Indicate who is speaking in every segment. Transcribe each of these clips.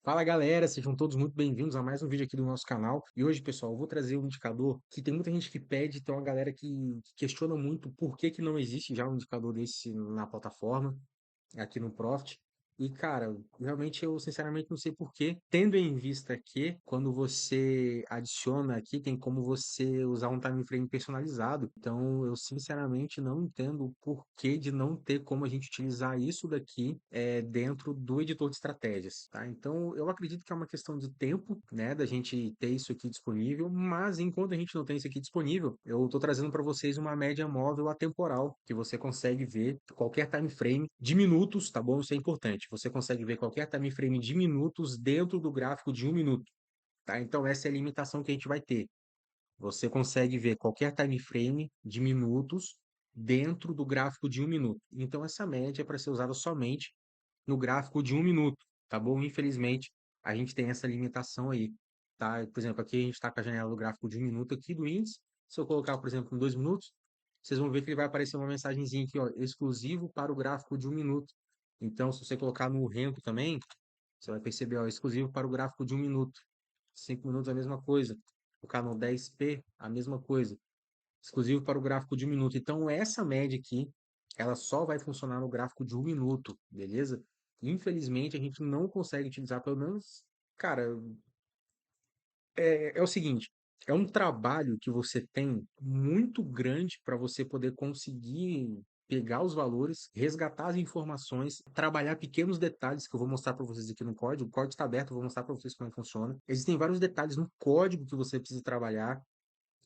Speaker 1: Fala galera, sejam todos muito bem-vindos a mais um vídeo aqui do nosso canal. E hoje, pessoal, eu vou trazer um indicador que tem muita gente que pede, tem uma galera que questiona muito por que que não existe já um indicador desse na plataforma, aqui no Profit. E, cara, realmente eu sinceramente não sei por quê, tendo em vista que quando você adiciona aqui, tem como você usar um time frame personalizado. Então, eu sinceramente não entendo o porquê de não ter como a gente utilizar isso daqui dentro do editor de estratégias, tá? Então, eu acredito que é uma questão de tempo, né, da gente ter isso aqui disponível, mas enquanto a gente não tem isso aqui disponível, eu estou trazendo para vocês uma média móvel atemporal, que você consegue ver qualquer time frame de minutos, tá bom? Isso é importante. Você consegue ver qualquer time frame de minutos dentro do gráfico de um minuto, tá? Então, essa é a limitação que a gente vai ter. Você consegue ver qualquer time frame de minutos dentro do gráfico de um minuto. Então, essa média é para ser usada somente no gráfico de um minuto, tá bom? Infelizmente, a gente tem essa limitação aí, tá? Por exemplo, aqui a gente está com a janela do gráfico de um minuto aqui do índice. Se eu colocar, por exemplo, em 2 minutos, vocês vão ver que ele vai aparecer uma mensagenzinha aqui, ó, exclusivo para o gráfico de um minuto. Então, se você colocar no Renko também, você vai perceber, ó, exclusivo para o gráfico de um minuto. 5 minutos, a mesma coisa. Colocar no 10p, a mesma coisa. Exclusivo para o gráfico de um minuto. Então, essa média aqui, ela só vai funcionar no gráfico de um minuto, beleza? Infelizmente, a gente não consegue utilizar, pelo menos, cara, é o seguinte, é um trabalho que você tem muito grande para você poder conseguir pegar os valores, resgatar as informações, trabalhar pequenos detalhes que eu vou mostrar para vocês aqui no código. O código está aberto, eu vou mostrar para vocês como é que funciona. Existem vários detalhes no código que você precisa trabalhar.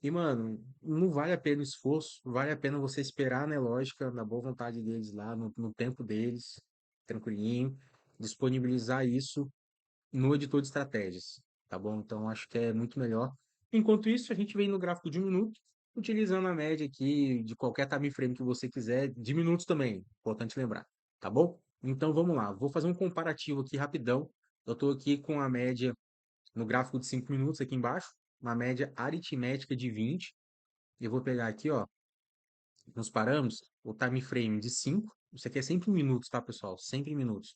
Speaker 1: E, mano, não vale a pena o esforço, vale a pena você esperar, né? Lógica, na boa vontade deles lá, no tempo deles, tranquilinho, disponibilizar isso no editor de estratégias, tá bom? Então, acho que é muito melhor. Enquanto isso, a gente vem no gráfico de um minuto, utilizando a média aqui de qualquer time frame que você quiser, de minutos também, importante lembrar, tá bom? Então, vamos lá, vou fazer um comparativo aqui rapidão. Eu estou aqui com a média no gráfico de 5 minutos aqui embaixo, uma média aritmética de 20. Eu vou pegar aqui, ó, nos parâmetros, o time frame de 5. Isso aqui é sempre em minutos, tá, pessoal? Sempre em minutos.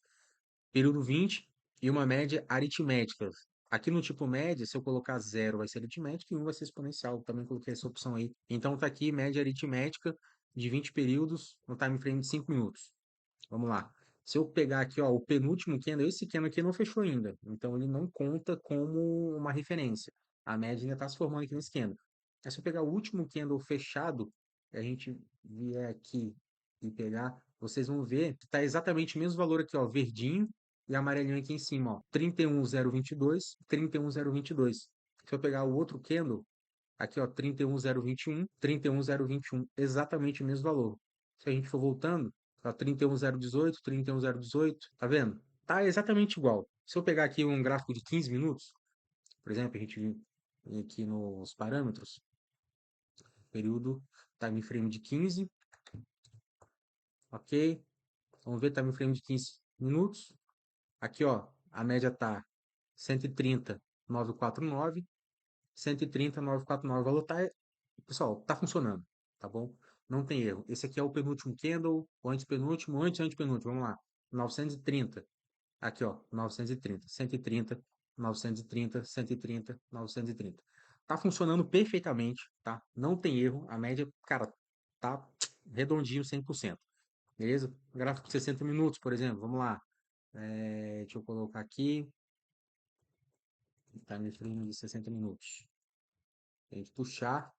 Speaker 1: Período 20 e uma média aritmética. Aqui no tipo média, se eu colocar zero vai ser aritmética e um vai ser exponencial. Eu também coloquei essa opção aí. Então tá aqui média aritmética de 20 períodos no time frame de 5 minutos. Vamos lá. Se eu pegar aqui, ó, o penúltimo candle, esse candle aqui não fechou ainda. Então ele não conta como uma referência. A média ainda está se formando aqui nesse candle. Aí se eu pegar o último candle fechado, e a gente vier aqui e pegar, vocês vão ver que está exatamente o mesmo valor aqui, ó, verdinho e amarelinho aqui em cima, ó, 31.022, 31.022. Se eu pegar o outro candle, aqui, ó, 31.021, 31.021, exatamente o mesmo valor. Se a gente for voltando, tá 31.018, 31.018, tá vendo? Tá exatamente igual. Se eu pegar aqui um gráfico de 15 minutos, por exemplo, a gente vem aqui nos parâmetros, período time frame de 15, ok? Vamos ver time frame de 15 minutos. Aqui, ó, a média tá 130.949, 130.949. O valor tá, pessoal, tá funcionando, tá bom? Não tem erro. Esse aqui é o penúltimo candle, o antepenúltimo, antepenúltimo. Vamos lá. 930. Aqui, ó, 930, 130, 930, 130, 930. Tá funcionando perfeitamente, tá? Não tem erro. A média, cara, tá redondinho 100%. Beleza? Gráfico de 60 minutos, por exemplo. Vamos lá. Deixa eu colocar aqui. Tá me frame de 60 minutos. A gente puxar.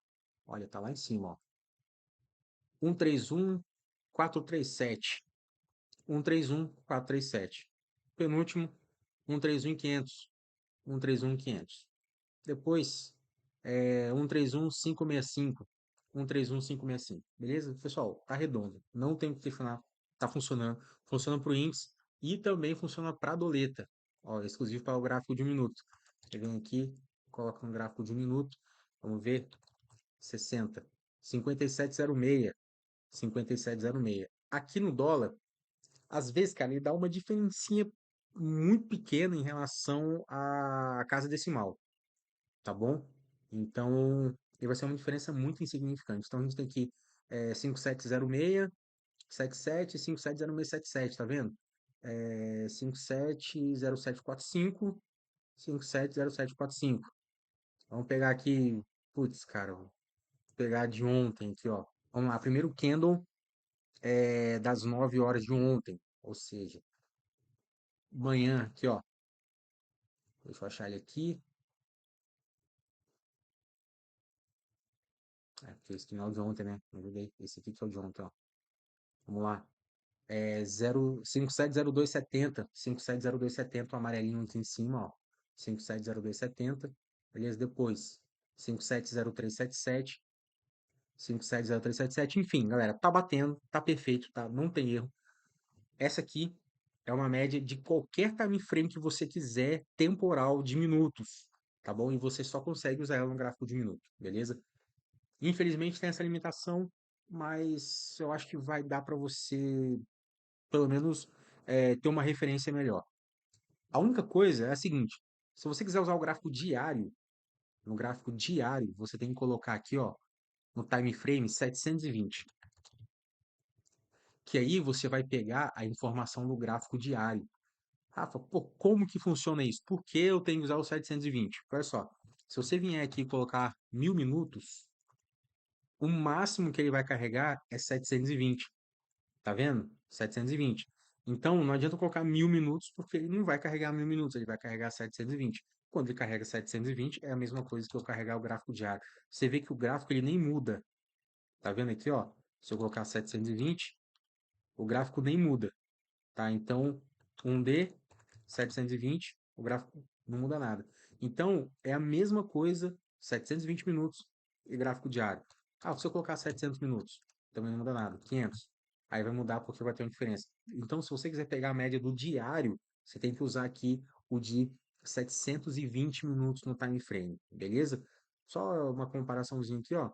Speaker 1: Olha, tá lá em cima, ó. 131, 437. 131, 437. Penúltimo, 131.500. 131.500. Depois, 131.565. 131.565. Beleza? Pessoal, tá redondo. Não tem o que questionar. Tá funcionando. Funciona para o índice e também funciona para a doleta. Ó, exclusivo para o gráfico de um minuto. Pegando aqui, coloca um gráfico de um minuto. Vamos ver. 60. 57,06. 57,06. Aqui no dólar, às vezes, cara, ele dá uma diferencinha muito pequena em relação à casa decimal, tá bom? Então, ele vai ser uma diferença muito insignificante. Então, a gente tem aqui 5706, 77, 570677, tá vendo? 570745, 570745. Vamos pegar aqui, putz, cara, vou pegar de ontem aqui, ó. Vamos lá, primeiro candle é das 9 horas de ontem, ou seja, manhã aqui, ó. Deixa eu achar ele aqui. Porque esse não é o de ontem, né? Não joguei. Esse aqui que é o de ontem, ó. Vamos lá. 570270. 570270, o amarelinho aqui em cima, ó. 570270. Beleza? Depois, 570377. 570377. Enfim, galera, tá batendo, tá perfeito, tá? Não tem erro. Essa aqui é uma média de qualquer time frame que você quiser, temporal de minutos, tá bom? E você só consegue usar ela no gráfico de minuto, beleza? Infelizmente tem essa limitação, mas eu acho que vai dar para você, pelo menos, ter uma referência melhor. A única coisa é a seguinte: se você quiser usar o gráfico diário, no gráfico diário, você tem que colocar aqui, ó, no time frame 720, que aí você vai pegar a informação do gráfico diário. Rafa, pô, como que funciona isso? Por que eu tenho que usar o 720? Olha só, se você vier aqui e colocar 1000 minutos, o máximo que ele vai carregar é 720. Tá vendo? 720. Então, não adianta eu colocar 1000 minutos, porque ele não vai carregar 1000 minutos, ele vai carregar 720. Quando ele carrega 720, é a mesma coisa que eu carregar o gráfico diário. Você vê que o gráfico ele nem muda. Tá vendo aqui, ó? Se eu colocar 720, o gráfico nem muda, tá? Então, 1D, 720, o gráfico não muda nada. Então, é a mesma coisa, 720 minutos e gráfico diário. Ah, se eu colocar 700 minutos, também não muda nada. 500. Aí vai mudar porque vai ter uma diferença. Então, se você quiser pegar a média do diário, você tem que usar aqui o de 720 minutos no time frame, beleza? Só uma comparaçãozinha aqui, ó. A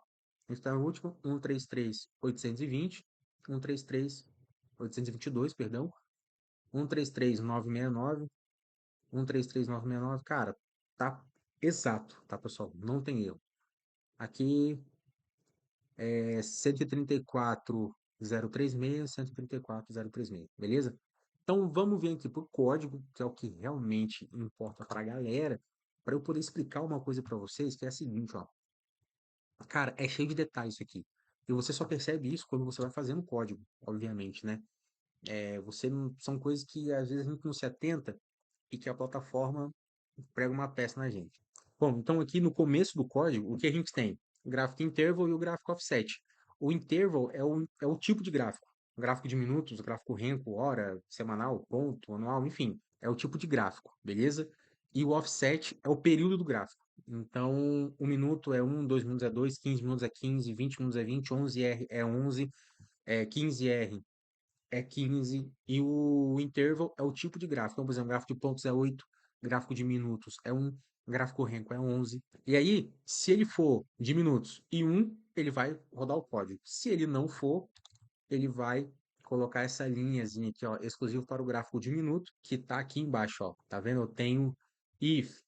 Speaker 1: gente está no último, 133.820, 133.822, perdão, 133.969, 133.969, cara, tá exato, tá, pessoal? Não tem erro. Aqui é 134.036, 134.036, beleza? Então vamos vir aqui pro código, que é o que realmente importa para a galera, para eu poder explicar uma coisa para vocês, que é a seguinte, ó. Cara, é cheio de detalhes isso aqui. E você só percebe isso quando você vai fazendo código, obviamente, né? Você não, são coisas que às vezes a gente não se atenta e que a plataforma prega uma peça na gente. Bom, então aqui no começo do código, o que a gente tem? O gráfico interval e o gráfico offset. O interval é o tipo de gráfico. O gráfico de minutos, o gráfico renco, hora, semanal, ponto, anual, enfim, é o tipo de gráfico, beleza? E o offset é o período do gráfico. Então, um minuto é 1, 2 minutos é 2, 15 minutos é 15, 20 minutos é 20, 11R é 11, 15R é 15 e o interval é o tipo de gráfico. Então, por exemplo, gráfico de pontos é 8, gráfico de minutos é 1, gráfico renco é 11. E aí, se ele for de minutos e 1, ele vai rodar o código. Se ele não for, ele vai colocar essa linhazinha aqui, ó, exclusivo para o gráfico de minuto, que está aqui embaixo, ó. Tá vendo? Eu tenho if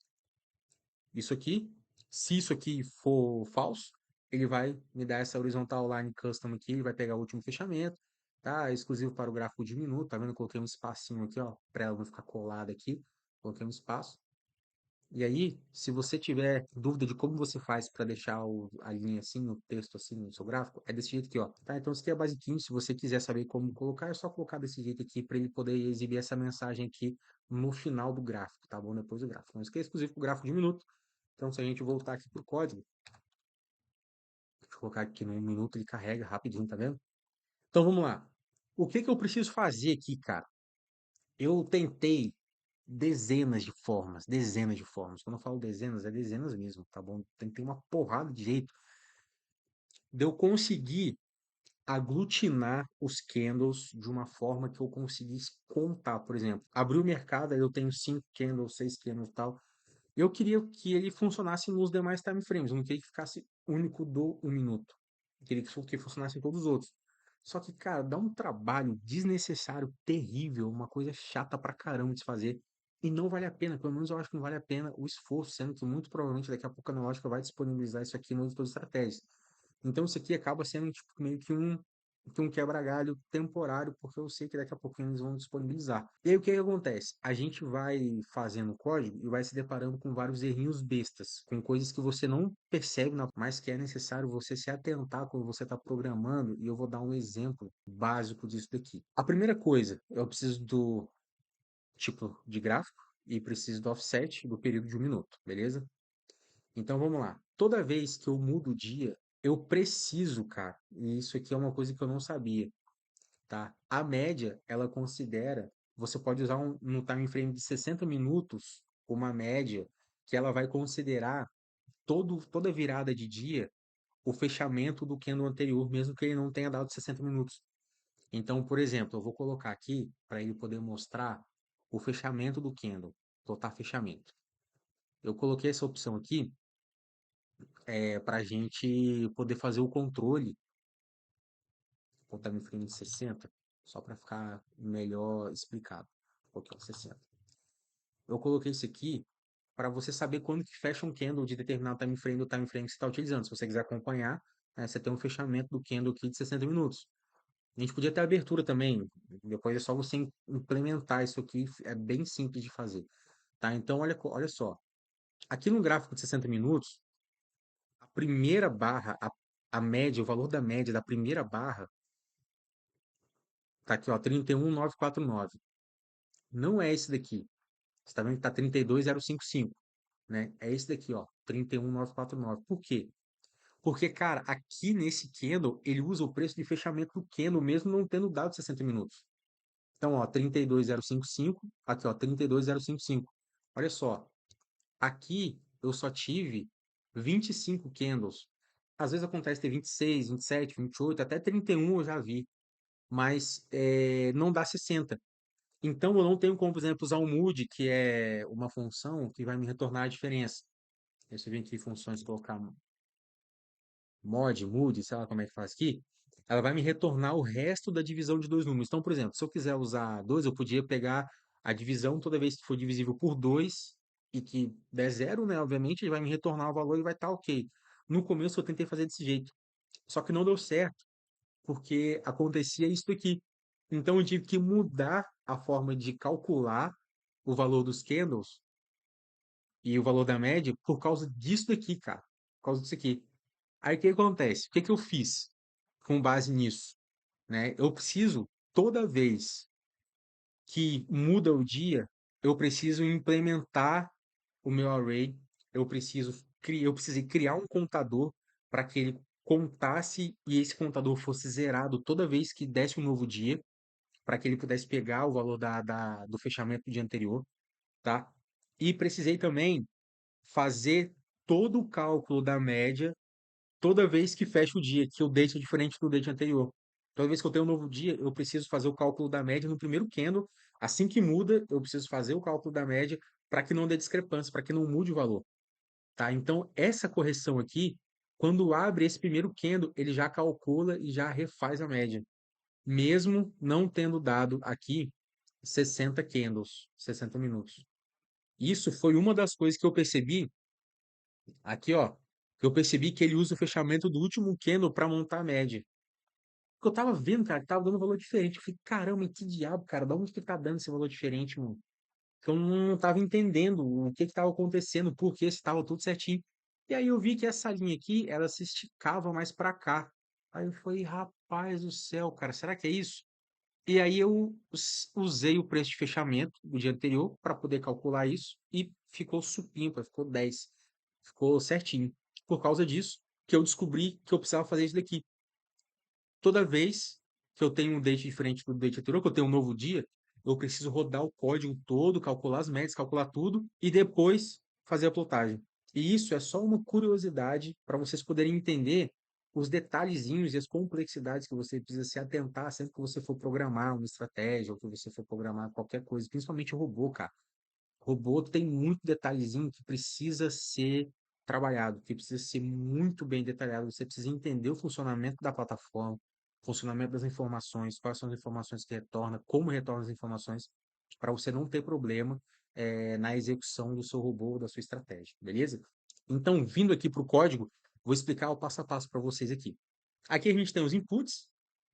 Speaker 1: isso aqui. Se isso aqui for falso, ele vai me dar essa horizontal line custom aqui, ele vai pegar o último fechamento, tá? Exclusivo para o gráfico de minuto, tá vendo? Eu coloquei um espacinho aqui, ó, para ela não ficar colada aqui. Coloquei um espaço. E aí, se você tiver dúvida de como você faz para deixar a linha assim, o texto assim no seu gráfico, é desse jeito aqui, ó. Tá? Então, isso aqui é basiquinho. Se você quiser saber como colocar, é só colocar desse jeito aqui para ele poder exibir essa mensagem aqui no final do gráfico, tá bom? Depois do gráfico. Então, isso aqui é exclusivo para o gráfico de minuto. Então, se a gente voltar aqui pro código, deixa eu colocar aqui no 1 minuto, ele carrega rapidinho, tá vendo? Então, vamos lá. O que que eu preciso fazer aqui, cara? Eu tentei dezenas de formas, dezenas de formas. Quando eu falo dezenas, é dezenas mesmo, tá bom? Tentei uma porrada de jeito de eu conseguir aglutinar os candles de uma forma que eu conseguisse contar. Por exemplo, abrir o mercado, aí eu tenho 5 candles, 6 candles e tal. Eu queria que ele funcionasse nos demais time frames, eu não queria que ficasse único do 1 minuto. Eu queria que funcionasse em todos os outros. Só que, cara, dá um trabalho desnecessário, terrível, uma coisa chata pra caramba de se fazer. E não vale a pena, pelo menos eu acho que não vale a pena o esforço, sendo que muito provavelmente daqui a pouco a Analógica vai disponibilizar isso aqui no editor de estratégias. Então isso aqui acaba sendo tipo, meio que que um quebra-galho temporário, porque eu sei que daqui a pouquinho eles vão disponibilizar. E aí o que que acontece? A gente vai fazendo o código e vai se deparando com vários errinhos bestas, com coisas que você não percebe, mas que é necessário você se atentar quando você está programando, e eu vou dar um exemplo básico disso daqui. A primeira coisa, eu preciso do tipo de gráfico e preciso do offset do período de 1 minuto, beleza? Então vamos lá. Toda vez que eu mudo o dia, eu preciso, cara, e isso aqui é uma coisa que eu não sabia, tá? A média, ela considera, você pode usar um time frame de 60 minutos, uma média, que ela vai considerar toda virada de dia o fechamento do candle anterior, mesmo que ele não tenha dado 60 minutos. Então, por exemplo, eu vou colocar aqui para ele poder mostrar o fechamento do candle, total fechamento. Eu coloquei essa opção aqui para a gente poder fazer o controle com time frame de 60, só para ficar melhor explicado. Um pouquinho 60. Eu coloquei isso aqui para você saber quando que fecha um candle de determinado time frame do time frame que você está utilizando. Se você quiser acompanhar, né, você tem um fechamento do candle aqui de 60 minutos. A gente podia ter abertura também. Depois é só você implementar isso aqui. É bem simples de fazer. Tá? Então, olha só. Aqui no gráfico de 60 minutos, a primeira barra, a média, o valor da média da primeira barra, tá aqui, ó, 31.949. Não é esse daqui. Você tá vendo que tá 32.055, né? É esse daqui, ó, 31.949. Por quê? Porque, cara, aqui nesse candle, ele usa o preço de fechamento do candle, mesmo não tendo dado 60 minutos. Então, ó, 32.055, aqui, ó, 32.055. Olha só, aqui eu só tive 25 candles. Às vezes acontece ter 26, 27, 28, até 31 eu já vi, mas não dá 60. Então eu não tenho como, por exemplo, usar o mood, que é uma função que vai me retornar a diferença. Deixa eu vir aqui funções, colocar mood, sei lá como é que faz aqui. Ela vai me retornar o resto da divisão de dois números. Então, por exemplo, se eu quiser usar 2, eu podia pegar a divisão toda vez que for divisível por 2 e que der zero, né? Obviamente, ele vai me retornar o valor e vai estar ok. No começo eu tentei fazer desse jeito, só que não deu certo, porque acontecia isso aqui. Então eu tive que mudar a forma de calcular o valor dos candles e o valor da média por causa disso daqui, cara. Por causa disso aqui. Aí o que acontece? O que que eu fiz com base nisso, né? Eu preciso, toda vez que muda o dia, eu preciso implementar o meu array, eu precisei criar um contador para que ele contasse e esse contador fosse zerado toda vez que desse um novo dia, para que ele pudesse pegar o valor do fechamento do dia anterior, tá? E precisei também fazer todo o cálculo da média toda vez que fecha o dia, que o date é diferente do date anterior. Toda vez que eu tenho um novo dia, eu preciso fazer o cálculo da média no primeiro candle. Assim que muda, eu preciso fazer o cálculo da média para que não dê discrepância, para que não mude o valor, tá? Então, essa correção aqui, quando abre esse primeiro candle, ele já calcula e já refaz a média, mesmo não tendo dado aqui 60 candles, 60 minutos. Isso foi uma das coisas que eu percebi aqui, ó. Eu percebi que ele usa o fechamento do último candle para montar a média. Porque eu tava vendo, cara, que tava dando um valor diferente. Eu falei, caramba, que diabo, cara, da onde que tá dando esse valor diferente, mano? Que eu não tava entendendo o que que tava acontecendo, por que estava tudo certinho. E aí eu vi que essa linha aqui, ela se esticava mais pra cá. Aí eu falei, rapaz do céu, cara, será que é isso? E aí eu usei o preço de fechamento do dia anterior para poder calcular isso e ficou supimpa, ficou 10. Ficou certinho. Por causa disso, que eu descobri que eu precisava fazer isso daqui. Toda vez que eu tenho um date diferente do date anterior, que eu tenho um novo dia, eu preciso rodar o código todo, calcular as médias, calcular tudo e depois fazer a plotagem. E isso é só uma curiosidade para vocês poderem entender os detalhezinhos e as complexidades que você precisa se atentar sempre que você for programar uma estratégia ou que você for programar qualquer coisa, principalmente o robô, cara. Robô tem muito detalhezinho que precisa ser trabalhado, que precisa ser muito bem detalhado. Você precisa entender o funcionamento da plataforma, o funcionamento das informações, quais são as informações que retorna, como retorna as informações, para você não ter problema na execução do seu robô, da sua estratégia, beleza? Então, vindo aqui para o código, vou explicar o passo a passo para vocês aqui. Aqui a gente tem os inputs,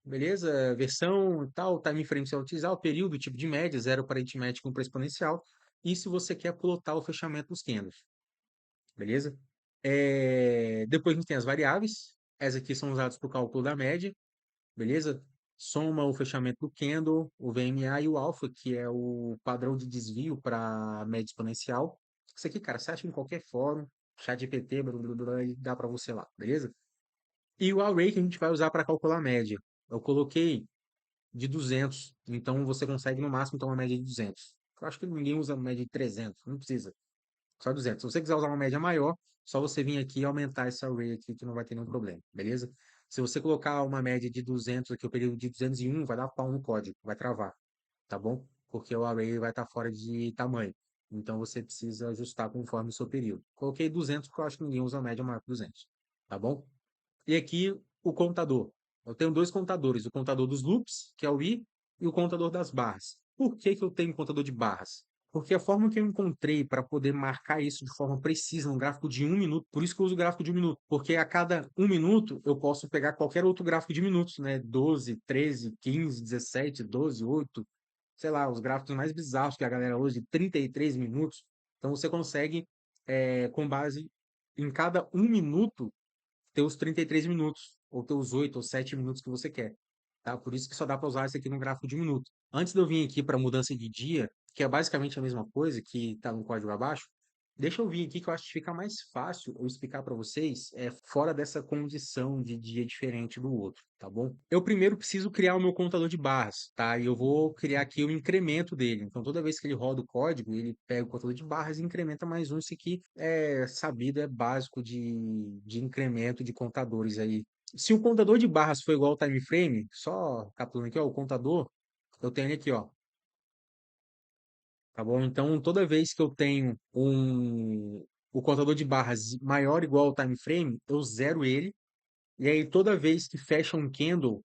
Speaker 1: beleza? Versão e tal, time frame que você vai utilizar, o período, tipo de média, zero para aritmético, 1 para exponencial. E se você quer plotar o fechamento dos candles, beleza? Depois a gente tem as variáveis, essas aqui são usadas para o cálculo da média, beleza? Soma o fechamento do candle, o VMA e o alfa, que é o padrão de desvio para média exponencial. Isso aqui, cara, você acha em qualquer fórum, ChatGPT, blá, blá, blá, blá, e dá para você lá, beleza? E o array que a gente vai usar para calcular a média. Eu coloquei de 200, então você consegue no máximo ter uma média de 200. Eu acho que ninguém usa média de 300, não precisa, só 200. Se você quiser usar uma média maior, só você vir aqui e aumentar esse array aqui que não vai ter nenhum problema, beleza? Se você colocar uma média de 200 aqui, o período de 201, vai dar pau no código, vai travar, tá bom? Porque o array vai estar fora de tamanho. Então você precisa ajustar conforme o seu período. Coloquei 200 porque eu acho que ninguém usa média maior que 200, tá bom? E aqui o contador. Eu tenho dois contadores, o contador dos loops, que é o i, e o contador das barras. Por que que eu tenho um contador de barras? Porque a forma que eu encontrei para poder marcar isso de forma precisa num gráfico de 1 minuto, por isso que eu uso o gráfico de 1 minuto, porque a cada 1 minuto eu posso pegar qualquer outro gráfico de minutos, né? 12, 13, 15, 17, 12, 8, sei lá, os gráficos mais bizarros que a galera usa de 33 minutos. Então você consegue, com base em cada 1 minuto, ter os 33 minutos, ou ter os 8 ou 7 minutos que você quer, tá? Por isso que só dá para usar isso aqui no gráfico de 1 minuto. Antes de eu vir aqui para mudança de dia, que é basicamente a mesma coisa que está no código abaixo, deixa eu vir aqui que eu acho que fica mais fácil eu explicar para vocês, fora dessa condição de dia diferente do outro, tá bom? Eu primeiro preciso criar o meu contador de barras, tá? E eu vou criar aqui o incremento dele. Então, toda vez que ele roda o código, ele pega o contador de barras e incrementa mais um. Isso aqui é sabido, é básico de incremento de contadores aí. Se o contador de barras for igual ao time frame, só capturando aqui, ó, o contador, eu tenho ele aqui, ó, tá bom? Então, toda vez que eu tenho o contador de barras maior ou igual ao time frame, eu zero ele. E aí, toda vez que fecha um candle,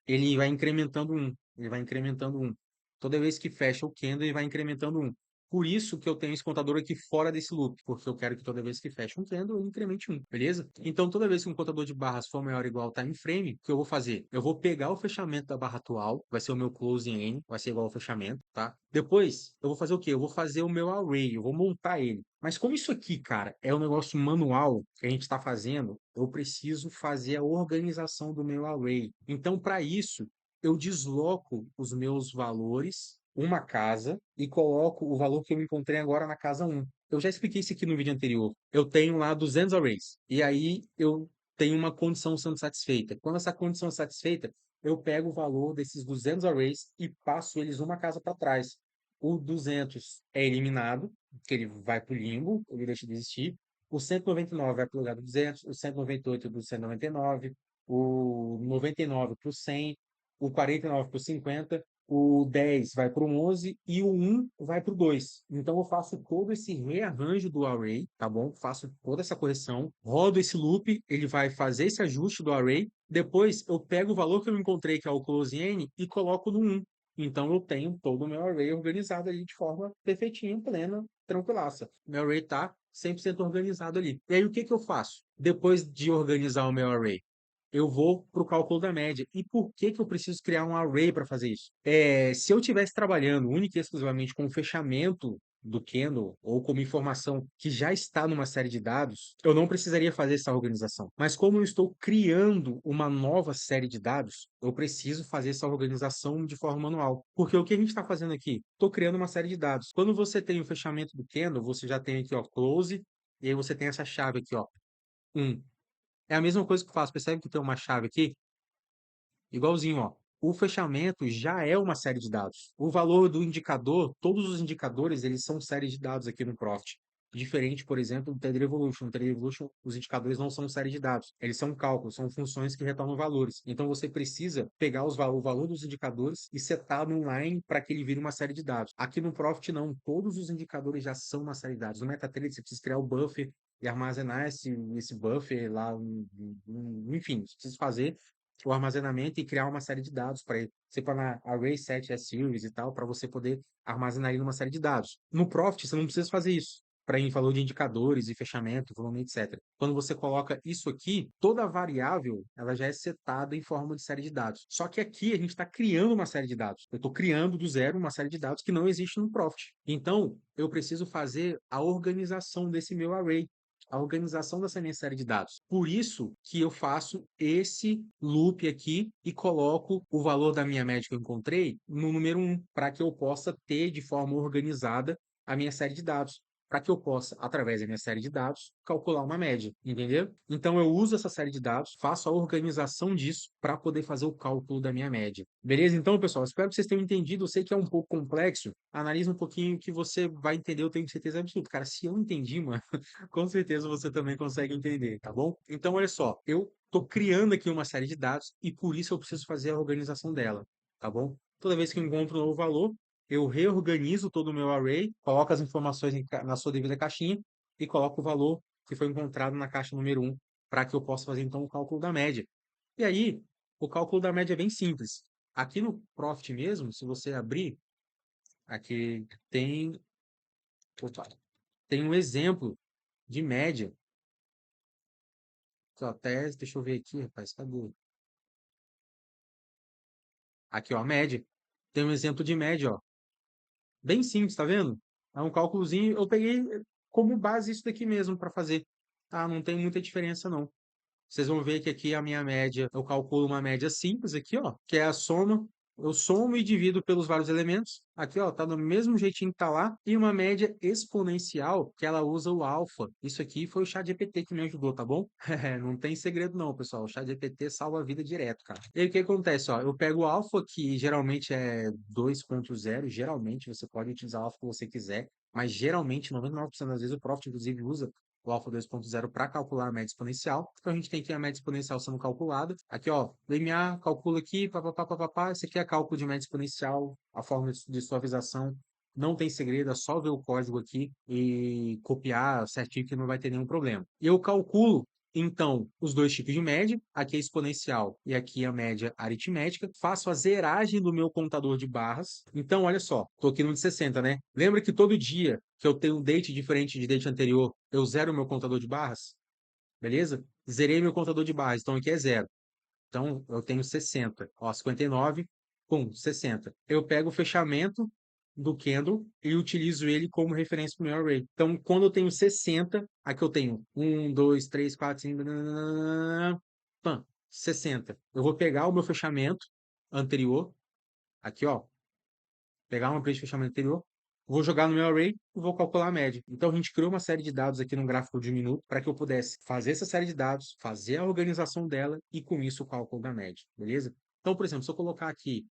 Speaker 1: ele vai incrementando um. Ele vai incrementando um. Toda vez que fecha o candle, ele vai incrementando um. Por isso que eu tenho esse contador aqui fora desse loop, porque eu quero que toda vez que fecha um candle, ele incremente um, beleza? Então, toda vez que um contador de barras for maior ou igual ao time frame, o que eu vou fazer? Eu vou pegar o fechamento da barra atual, vai ser o meu closing N, vai ser igual ao fechamento, tá? Depois, eu vou fazer o quê? Eu vou fazer o meu array, eu vou montar ele. Mas como isso aqui, cara, é um negócio manual que a gente está fazendo, eu preciso fazer a organização do meu array. Então, para isso, eu desloco os meus valores uma casa e coloco o valor que eu encontrei agora na casa um. Eu já expliquei isso aqui no vídeo anterior. Eu tenho lá 200 arrays e aí eu tenho uma condição sendo satisfeita. Quando essa condição é satisfeita, eu pego o valor desses 200 arrays e passo eles uma casa para trás. O 200 é eliminado, que ele vai para o limbo, ele deixa de existir. O 199 vai para o lugar do 200, o 198 do 199, o 99 para o 100, o 49 para o 50, o 10 vai para o 11 e o 1 vai para o 2. Então eu faço todo esse rearranjo do array, tá bom? Faço toda essa correção, rodo esse loop, ele vai fazer esse ajuste do array. Depois eu pego o valor que eu encontrei, que é o close n, e coloco no 1. Então eu tenho todo o meu array organizado ali de forma perfeitinha, plena, tranquilaça. Meu array está 100% organizado ali. E aí o que que eu faço? Depois de organizar o meu array, eu vou para o cálculo da média. E por que que eu preciso criar um array para fazer isso? Se eu estivesse trabalhando única e exclusivamente com o fechamento do candle ou como informação que já está numa série de dados, eu não precisaria fazer essa organização. Mas como eu estou criando uma nova série de dados, eu preciso fazer essa organização de forma manual. Porque o que a gente está fazendo aqui? Estou criando uma série de dados. Quando você tem o fechamento do candle, você já tem aqui, ó, close, e aí você tem essa chave aqui, ó, 1. É a mesma coisa que eu faço. Percebe que tem uma chave aqui? Igualzinho, ó. O fechamento já é uma série de dados. O valor do indicador, todos os indicadores, eles são séries de dados aqui no Profit. Diferente, por exemplo, do Trader Evolution. No Trader Evolution, os indicadores não são série de dados. Eles são cálculos, são funções que retornam valores. Então, você precisa pegar o valor dos indicadores e setar no line para que ele vire uma série de dados. Aqui no Profit, não. Todos os indicadores já são uma série de dados. No MetaTrader, você precisa criar o buffer e armazenar esse buffer lá, enfim, você precisa fazer o armazenamento e criar uma série de dados para ele. Você põe na Array Set S-Series e tal, para você poder armazenar ele numa série de dados. No Profit, você não precisa fazer isso. para em valor de indicadores e fechamento, volume, etc. Quando você coloca isso aqui, toda a variável ela já é setada em forma de série de dados. Só que aqui a gente está criando uma série de dados. Eu estou criando do zero uma série de dados que não existe no Profit. Então, eu preciso fazer a organização desse meu array, a organização dessa minha série de dados. Por isso que eu faço esse loop aqui e coloco o valor da minha média que eu encontrei no número 1, para que eu possa ter de forma organizada a minha série de dados, para que eu possa, através da minha série de dados, calcular uma média, entendeu? Então eu uso essa série de dados, faço a organização disso para poder fazer o cálculo da minha média. Beleza? Então, pessoal, espero que vocês tenham entendido. Eu sei que é um pouco complexo. Analisa um pouquinho que você vai entender, eu tenho certeza absoluta. Cara, se eu entendi, mano, com certeza você também consegue entender, tá bom? Então, olha só, eu estou criando aqui uma série de dados e por isso eu preciso fazer a organização dela, tá bom? Toda vez que eu encontro um novo valor, eu reorganizo todo o meu array, coloco as informações na sua devida caixinha e coloco o valor que foi encontrado na caixa número 1 para que eu possa fazer então o cálculo da média. E aí, o cálculo da média é bem simples. Aqui no Profit mesmo, se você abrir, aqui tem, opa, tem um exemplo de média. Só até, deixa eu ver aqui, rapaz, cadê? Aqui, ó, a média. Tem um exemplo de média, ó. Bem simples, tá vendo? É um cálculozinho. Eu peguei como base isso daqui mesmo para fazer. Ah, não tem muita diferença, não. Vocês vão ver que aqui a minha média, eu calculo uma média simples aqui, ó, que é a soma. Eu somo e divido pelos vários elementos. Aqui, ó, tá do mesmo jeitinho que tá lá. E uma média exponencial, que ela usa o alfa. Isso aqui foi o ChatGPT que me ajudou, tá bom? Não tem segredo não, pessoal. O ChatGPT salva a vida direto, cara. E aí o que acontece, ó? Eu pego o alfa, que geralmente é 2.0. Geralmente, você pode utilizar o alfa que você quiser. Mas geralmente, 99% das vezes, o Profit, inclusive, usa o alfa 2.0 para calcular a média exponencial. Então a gente tem aqui a média exponencial sendo calculada. Aqui, ó, DMA, calcula aqui, papapá, papapá. Esse aqui é cálculo de média exponencial, a forma de suavização. Não tem segredo, é só ver o código aqui e copiar certinho que não vai ter nenhum problema. E eu calculo então, os dois tipos de média, aqui é exponencial e aqui a média aritmética. Faço a zeragem do meu contador de barras. Então, olha só, estou aqui no de 60, né? Lembra que todo dia que eu tenho um date diferente de date anterior, eu zero o meu contador de barras? Beleza? Zerei meu contador de barras, então aqui é zero. Então, eu tenho 60. Ó, 59, pum, 60. Eu pego o fechamento do candle e utilizo ele como referência para o meu array. Então, quando eu tenho 60, aqui eu tenho 1, 2, 3, 4, 5, pam, 60. Eu vou pegar o meu fechamento anterior, aqui, ó, pegar uma preço de fechamento anterior, vou jogar no meu array e vou calcular a média. Então, a gente criou uma série de dados aqui no gráfico de um minuto para que eu pudesse fazer essa série de dados, fazer a organização dela e, com isso, o cálculo da média, beleza? Então, por exemplo, se eu colocar aqui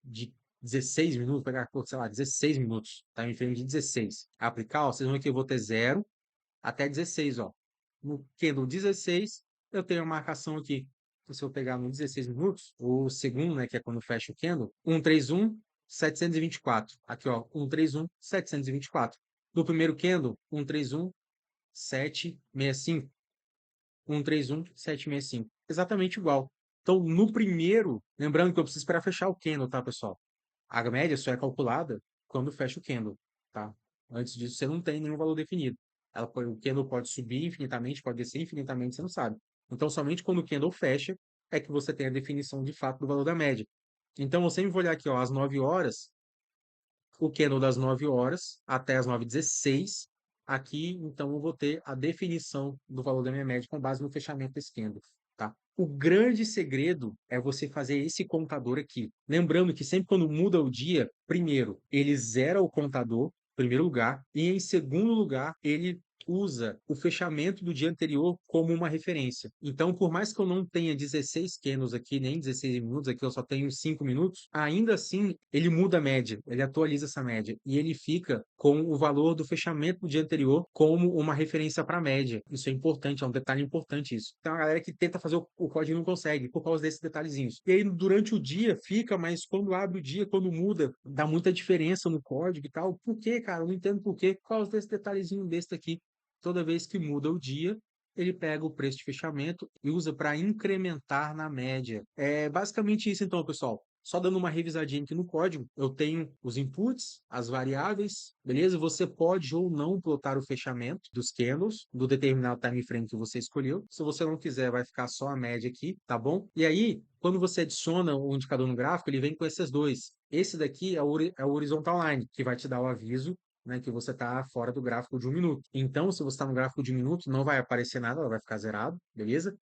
Speaker 1: de 16 minutos, pegar, sei lá, 16 minutos, tá? Em frame de 16. Aplicar, ó, vocês vão ver que eu vou ter 0 até 16, ó. No candle 16, eu tenho a marcação aqui. Então, se eu pegar no 16 minutos, o segundo, né, que é quando fecha o candle, 131, 724. Aqui, ó, 131, 724. No primeiro candle, 131, 765. 131, 765. Exatamente igual. Então, no primeiro, lembrando que eu preciso esperar fechar o candle, tá, pessoal? A média só é calculada quando fecha o candle, tá? Antes disso, você não tem nenhum valor definido. O candle pode subir infinitamente, pode descer infinitamente, você não sabe. Então, somente quando o candle fecha é que você tem a definição de fato do valor da média. Então, eu sempre vou olhar aqui, ó, às 9 horas, o candle das 9 horas até as 9h16. Aqui, então, eu vou ter a definição do valor da minha média com base no fechamento desse candle, tá? O grande segredo é você fazer esse contador aqui. Lembrando que sempre quando muda o dia, primeiro, ele zera o contador, em primeiro lugar, e em segundo lugar, ele usa o fechamento do dia anterior como uma referência. Então, por mais que eu não tenha 16 candles aqui, nem 16 minutos, aqui eu só tenho 5 minutos, ainda assim ele muda a média, ele atualiza essa média e ele fica com o valor do fechamento do dia anterior como uma referência para a média. Isso é importante, é um detalhe importante isso. Então, a galera que tenta fazer o código não consegue por causa desses detalhezinhos. E aí, durante o dia fica, mas quando abre o dia, quando muda, dá muita diferença no código e tal. Por quê, cara? Eu não entendo por quê. Por causa desse detalhezinho desse aqui. Toda vez que muda o dia, ele pega o preço de fechamento e usa para incrementar na média. É basicamente isso, então, pessoal. só dando uma revisadinha aqui no código, eu tenho os inputs, as variáveis, beleza? Você pode ou não plotar o fechamento dos candles do determinado time frame que você escolheu. Se você não quiser, vai ficar só a média aqui, tá bom? E aí, quando você adiciona o indicador no gráfico, ele vem com esses dois. Esse daqui é o horizontal line, que vai te dar o aviso, né, que você está fora do gráfico de 1 minuto. Então, se você está no gráfico de 1 minuto, não vai aparecer nada, ela vai ficar zerado, beleza?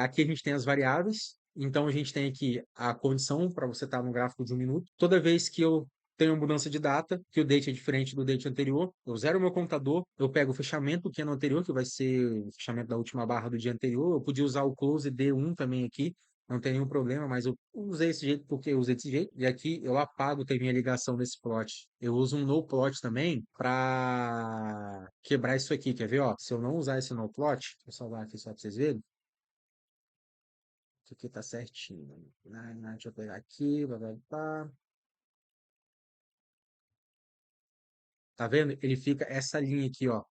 Speaker 1: Aqui a gente tem as variáveis. Então, a gente tem aqui a condição para você estar no gráfico de 1 minuto. Toda vez que eu tenho mudança de data, que o date é diferente do date anterior, eu zero o meu contador, eu pego o fechamento que é no anterior, que vai ser o fechamento da última barra do dia anterior. Eu podia usar o close D1 também aqui, não tem nenhum problema, mas eu usei esse jeito porque eu usei desse jeito. E aqui eu apago também a ligação desse plot. Eu uso um no plot também para quebrar isso aqui. Quer ver? Ó, se eu não usar esse no plot, deixa eu salvar aqui só para vocês verem. Isso aqui tá certinho. Deixa eu pegar aqui. Blá, blá, blá. Tá vendo? Ele fica essa linha aqui, ó.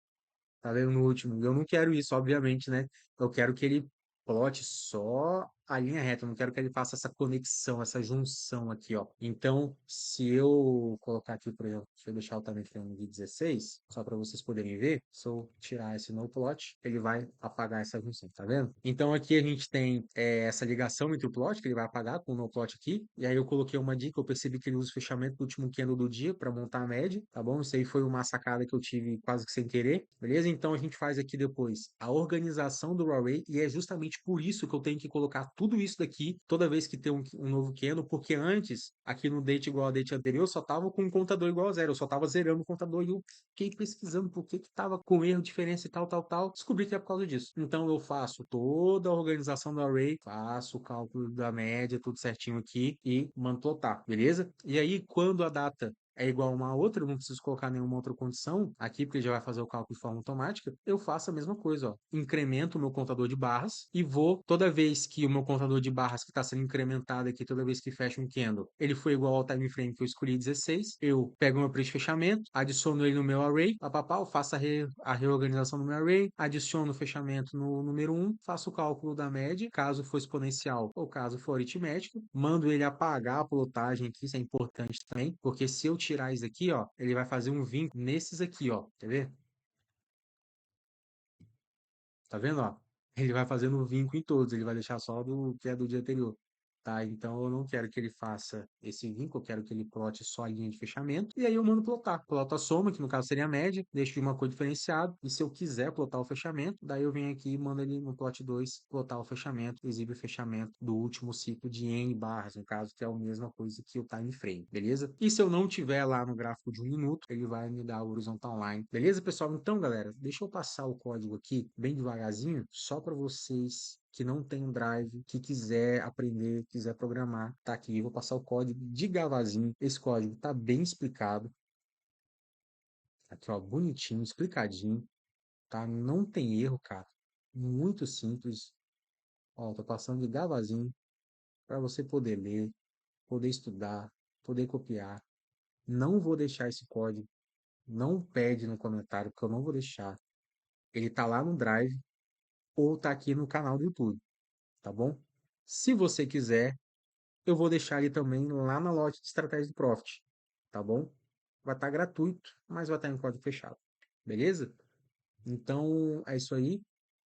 Speaker 1: Tá vendo no último? Eu não quero isso, obviamente, né? Eu quero que ele plote só a linha reta. Eu não quero que ele faça essa conexão, essa junção aqui, ó. Então, se eu colocar aqui, por exemplo, deixa eu deixar o time frame de 16, só para vocês poderem ver. Se eu tirar esse no plot, ele vai apagar essa junção, tá vendo? Então, aqui a gente tem essa ligação entre o plot, que ele vai apagar com o no plot aqui. E aí eu coloquei uma dica, eu percebi que ele usa o fechamento do último candle do dia para montar a média, tá bom? Isso aí foi uma sacada que eu tive quase que sem querer, beleza? Então a gente faz aqui depois a organização do array e é justamente por isso que eu tenho que colocar tudo isso daqui toda vez que tem um novo candle, porque antes, aqui no date igual ao date anterior, eu só tava com um contador igual a zero, eu só tava zerando o contador e eu fiquei pesquisando por que que tava com erro, diferença e tal, tal, tal. Descobri que é por causa disso. Então eu faço toda a organização do array, faço o cálculo da média, tudo certinho aqui e mando plotar, beleza? E aí, quando a data é igual a uma outra, eu não preciso colocar nenhuma outra condição aqui, porque já vai fazer o cálculo de forma automática, eu faço a mesma coisa, ó. Incremento o meu contador de barras e vou, toda vez que o meu contador de barras que está sendo incrementado aqui, toda vez que fecha um candle, ele foi igual ao time frame que eu escolhi 16, eu pego o meu preço de fechamento, adiciono ele no meu array, papapá, eu faço a reorganização do meu array, adiciono o fechamento no número 1, faço o cálculo da média, caso for exponencial ou caso for aritmético, mando ele apagar a plotagem aqui, isso é importante também, porque se eu tirar isso aqui, ó, ele vai fazer um vínculo nesses aqui, ó, quer ver? Tá vendo, ó? Ele vai fazendo o vínculo em todos, ele vai deixar só do que é do dia anterior, tá? Então eu não quero que ele faça esse vínculo, eu quero que ele plote só a linha de fechamento, e aí eu mando plotar. Ploto a soma, que no caso seria a média, deixo de uma cor diferenciada, e se eu quiser plotar o fechamento, daí eu venho aqui e mando ele no plot 2 plotar o fechamento, exibe o fechamento do último ciclo de N barras, no caso, que é a mesma coisa que o time frame, beleza? E se eu não tiver lá no gráfico de 1 minuto, ele vai me dar a horizontal line, beleza, pessoal? Então, galera, deixa eu passar o código aqui bem devagarzinho, só para vocês que não tem um drive, que quiser aprender, quiser programar, tá aqui. Eu vou passar o código de Gavazinho. Esse código tá bem explicado. Aqui, ó, bonitinho, explicadinho, tá? Não tem erro, cara. Muito simples. Ó, tô passando de Gavazinho para você poder ler, poder estudar, poder copiar. Não vou deixar esse código. Não pede no comentário, porque eu não vou deixar. Ele tá lá no Drive ou tá aqui no canal do YouTube, tá bom? Se você quiser, eu vou deixar ele também lá na loja de estratégia do Profit, tá bom? Vai estar gratuito, mas vai estar em código fechado, beleza? Então é isso aí.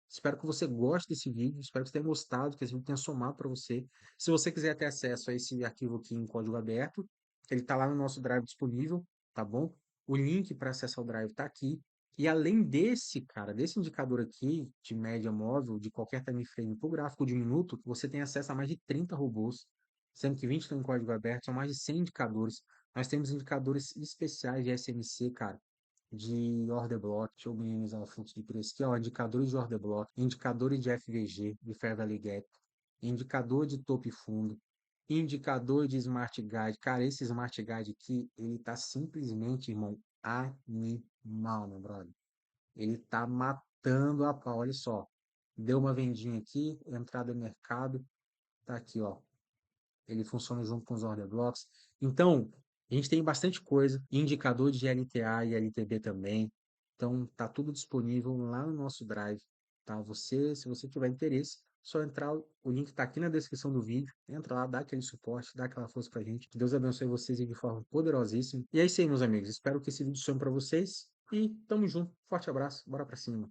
Speaker 1: Espero que você goste desse vídeo, espero que você tenha gostado, que esse vídeo tenha somado para você. Se você quiser ter acesso a esse arquivo aqui em código aberto, ele está lá no nosso Drive disponível, tá bom? O link para acessar o Drive está aqui. E além desse, cara, desse indicador aqui de média móvel, de qualquer time frame para o gráfico de 1 minuto, você tem acesso a mais de 30 robôs, sendo que 20 estão em código aberto, são mais de 100 indicadores. Nós temos indicadores especiais de SMC, cara, de order block, deixa eu minimizar o fluxo de preço aqui, ó, indicadores de order block, indicadores de FVG, de Fair Value Gap, indicador de topo e fundo, indicador de Smart Guide. Cara, esse Smart Guide aqui, ele tá simplesmente, irmão, animal, meu brother. Ele tá matando a pau, olha só. Deu uma vendinha aqui, entrada no mercado, tá aqui, ó. Ele funciona junto com os order blocks. Então, a gente tem bastante coisa, indicador de LTA e LTB também. Então, tá tudo disponível lá no nosso Drive, tá? Se você tiver interesse, só entrar, o link tá aqui na descrição do vídeo. Entra lá, dá aquele suporte, dá aquela força pra gente. Que Deus abençoe vocês de forma poderosíssima. E é isso aí, meus amigos. Espero que esse vídeo sonhe pra vocês. E tamo junto. Forte abraço. Bora pra cima.